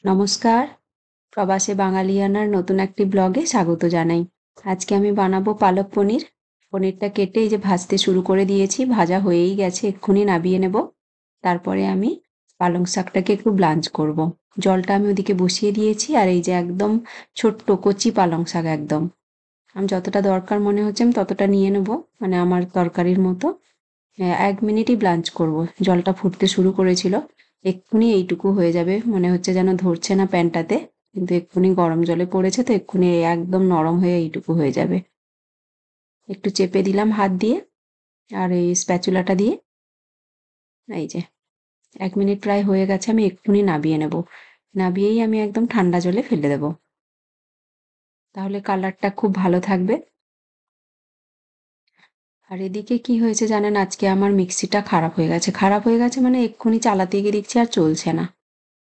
নমস্কার, প্রবাসে বাঙালিয়ানার নতুন একটি ব্লগে স্বাগত জানাই। আজকে আমি বানাবো পালক পনির। পনিরটা কেটে এই যে ভাজতে শুরু করে দিয়েছি, ভাজা হয়েই গেছে, এক্ষুনি নামিয়ে নেব। তারপরে আমি পালং শাকটাকে একটু ব্লাঞ্চ করব। জলটা আমি ওদিকে বসিয়ে দিয়েছি, আর এই যে একদম ছোট্ট কচি পালং শাক একদম। আমি যতটা দরকার মনে হচ্ছে আমি ততটা নিয়ে নেব, মানে আমার তরকারির মতো। 1 মিনিটই ব্লাঞ্চ করব। জলটা ফুটতে শুরু করেছিল, এক্ষুনি এইটুকু হয়ে যাবে, মনে হচ্ছে যেন ধরছে না প্যানটাতে, কিন্তু এক্ষুনি গরম জলে পড়েছে তো এক্ষুনি একদম নরম হয়ে এইটুকু হয়ে যাবে। একটু চেপে দিলাম হাত দিয়ে আর এই স্প্যাচুলাটা দিয়ে। এই যে 1 মিনিট প্রায় হয়ে গেছে, আমি এক্ষুনি নাবিয়ে নেব। নাবিয়েই আমি একদম ঠান্ডা জলে ফেলে দেব, তাহলে কালারটা খুব ভালো থাকবে। আর এদিকে কি হয়েছে জানেন, আজকে আমার মিক্সিটা খারাপ হয়ে গেছে। খারাপ হয়ে গেছে মানে এক্ষুনি চালাতে গিয়ে দেখছি আর চলছে না।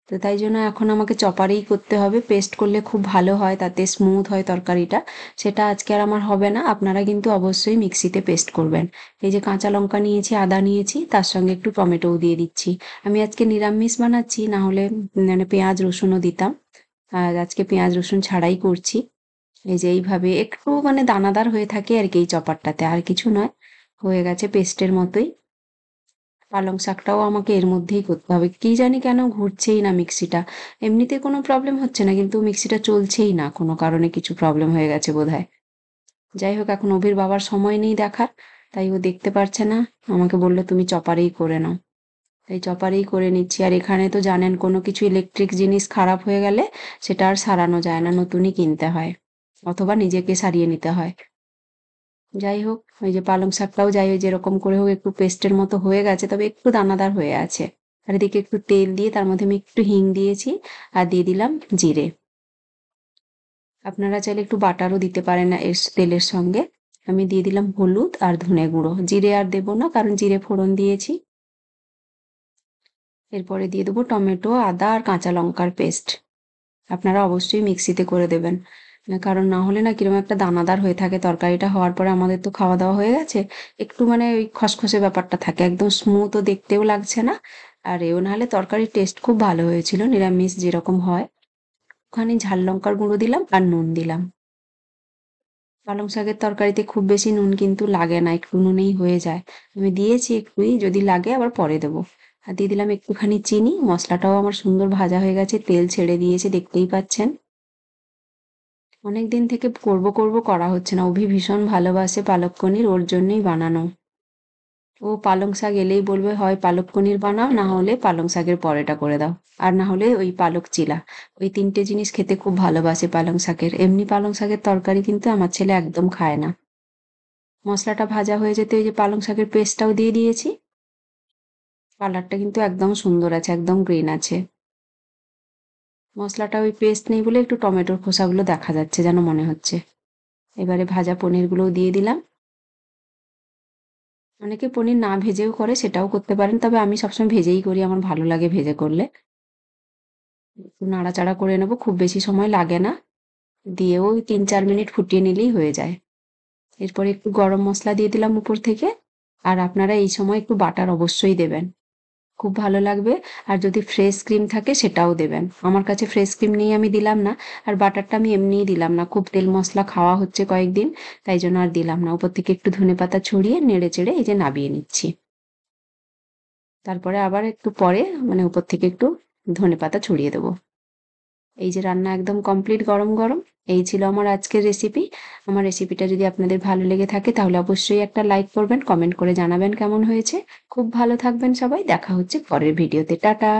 তো তাই জন্য এখন আমাকে চপারেই করতে হবে। পেস্ট করলে খুব ভালো হয়, তাতে স্মুথ হয় তরকারিটা। সেটা আজকে আর আমার হবে না। আপনারা কিন্তু অবশ্যই মিক্সিতে পেস্ট করবেন। এই যে কাঁচা লঙ্কা নিয়েছি, আদা নিয়েছি, তার সঙ্গে একটু টমেটোও দিয়ে দিচ্ছি। আমি আজকে নিরামিষ বানাচ্ছি, না হলে মানে পেঁয়াজ রসুনও দিতাম। আর আজকে পেঁয়াজ রসুন ছাড়াই করছি। এই যে এইভাবে একটু মানে দানাদার হয়ে থাকে আর কি এই চপারটাতে, আর কিছু নয়। হয়ে গেছে পেস্টের মতোই। পালং শাকটাও আমাকে এর মধ্যেই করতে হবে। কি জানি কেন ঘুরছেই না মিক্সিটা। এমনিতে কোনো প্রবলেম হচ্ছে না, কিন্তু মিক্সিটা চলছেই না, কোনো কারণে কিছু প্রবলেম হয়ে গেছে বোধহয়। যাই হোক, এখন অভির বাবার সময় নেই দেখার, তাই ও দেখতে পারছে না। আমাকে বলল তুমি চপারেই করে নাও, তাই চপারেই করে নিচ্ছি। আর এখানে তো জানেন, কোনো কিছু ইলেকট্রিক জিনিস খারাপ হয়ে গেলে সেটা আর সারানো যায় না, নতুনই কিনতে হয়, অথবা নিজেকে সারিয়ে নিতে হয়। যাই হোক, ওই যে পালং শাকটাও যাই হোক যেরকম করে হোক একটু পেস্টের মতো হয়ে গেছে, তবে একটু দানাদার হয়ে আছে। আর এদিকে একটু তেল দিয়ে তার মধ্যে আমি একটু হিং দিয়েছি, আর দিয়ে দিলাম জিরে। আপনারা চাইলে একটু বাটারও দিতে পারেন না এর তেলের সঙ্গে। আমি দিয়ে দিলাম হলুদ আর ধনে গুঁড়ো। জিরে আর দেবো না, কারণ জিরে ফোড়ন দিয়েছি। এরপরে দিয়ে দেবো টমেটো, আদা আর কাঁচা লঙ্কার পেস্ট। আপনারা অবশ্যই মিক্সিতে করে দেবেন, কারণ না হলে না কিরকম একটা দানাদার হয়ে থাকে তরকারিটা। হওয়ার পরে আমাদের তো খাওয়া দাওয়া হয়ে গেছে, একটু মানে ওই খসখসে ব্যাপারটা থাকে, একদম স্মুথও দেখতেও লাগছে না। আর এও নাহলে তরকারির টেস্ট খুব ভালো হয়েছিল, নিরামিষ যেরকম হয়। ওখানে ঝাল লঙ্কার গুঁড়ো দিলাম আর নুন দিলাম। পালং শাকের তরকারিতে খুব বেশি নুন কিন্তু লাগে না, একটু নুনেই হয়ে যায়। আমি দিয়েছি একটুই, যদি লাগে আবার পরে দেবো। আর দিয়ে দিলাম একটুখানি চিনি। মশলাটাও আমার সুন্দর ভাজা হয়ে গেছে, তেল ছেড়ে দিয়েছে, দেখতেই পাচ্ছেন। অনেকদিন থেকে করব করব করা হচ্ছে না। অভি ভীষণ ভালোবাসে পালক পনির, ওর জন্যই বানানো। ও পালং শাক এলেই বলবে হয় পালক পনির বানাও, না হলে পালং শাকের পরোটা করে দাও, আর না হলে ওই পালক চিলা। ওই 3টে জিনিস খেতে খুব ভালোবাসে পালং শাকের। এমনি পালং শাকের তরকারি কিন্তু আমার ছেলে একদম খায় না। মশলাটা ভাজা হয়ে যেতে ওই যে পালং শাকের পেস্টটাও দিয়ে দিয়েছি। কালারটা কিন্তু একদম সুন্দর আছে, একদম গ্রিন আছে। মশলাটা ওই পেস্ট নেই বলে একটু টমেটোর খোসাগুলো দেখা যাচ্ছে যেন মনে হচ্ছে। এবারে ভাজা পনিরগুলোও দিয়ে দিলাম। অনেকে পনির না ভেজেও করে, সেটাও করতে পারেন, তবে আমি সবসময় ভেজেই করি, আমার ভালো লাগে ভেজে করলে। একটু নাড়াচাড়া করে নেবো, খুব বেশি সময় লাগে না। দিয়েও ওই 3-4 মিনিট ফুটিয়ে নিলেই হয়ে যায়। এরপরে একটু গরম মশলা দিয়ে দিলাম উপর থেকে। আর আপনারা এই সময় একটু বাটার অবশ্যই দেবেন, খুব ভালো লাগবে। আর যদি ফ্রেশ ক্রিম থাকে সেটাও দেবেন। আমার কাছে ফ্রেশ ক্রিম নেই, আমি দিলাম না। আর বাটারটা আমি এমনিই দিলাম না, খুব তেল মশলা খাওয়া হচ্ছে কয়েকদিন, তাই জন্য আর দিলাম না। উপর থেকে একটু ধনেপাতা ছড়িয়ে নেড়ে চেড়ে এই যে নাবিয়ে নিচ্ছি। তারপরে আবার একটু পরে মানে উপর থেকে একটু ধনেপাতা ছড়িয়ে দেবো। এই যে রান্না একদম কমপ্লিট গরম গরম। এই ছিল আমার আজকের রেসিপি। আমার রেসিপিটা যদি আপনাদের ভালো লেগে থাকে তাহলে অবশ্যই একটা লাইক করবেন, কমেন্ট করে জানাবেন কেমন হয়েছে। খুব ভালো থাকবেন সবাই, দেখা হচ্ছে পরের ভিডিওতে। টাটা।